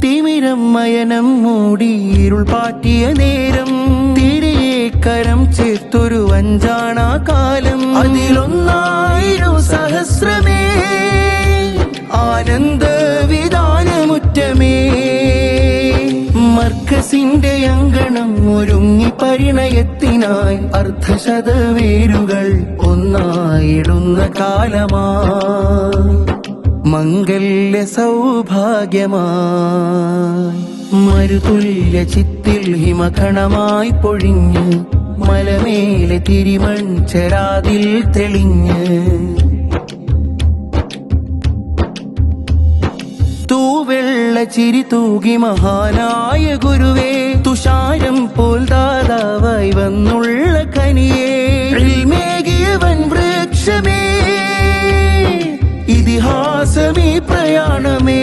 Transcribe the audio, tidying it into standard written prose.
തിമിരം മയനം മൂടി ഇരുൾ പാറ്റിയ നേരം തിരിയെ കരം ചേർത്തൊരു അഞ്ചാണാ കാലം അതിലൊന്നായിരം സഹസ്രമേ ആനന്ദ വിധാനമുറ്റമേ മർക്കസിന്റെ അങ്കണം ഒരുങ്ങി പരിണയത്തിനായി അർദ്ധശതവേരുകൾ ഒന്നായിടുന്ന കാലമാ മംഗല്യ സൗഭാഗ്യമായി മരുതുല്യ ചിത്തിൽ ഹിമകണമായി പൊഴിഞ്ഞ് മലമേലെ തിരിമൺ ചെരാതിൽ തെളിഞ്ഞ് തൂവെള്ള ചിരി തൂകി മഹാനായ ഗുരുവേ തുഷാരം പോൽ ദാതാവായി വന്നുള്ള കനിയേ മേകിയവൻ വൃക്ഷമേ ഇതിഹാസമീ പ്രയാണമേ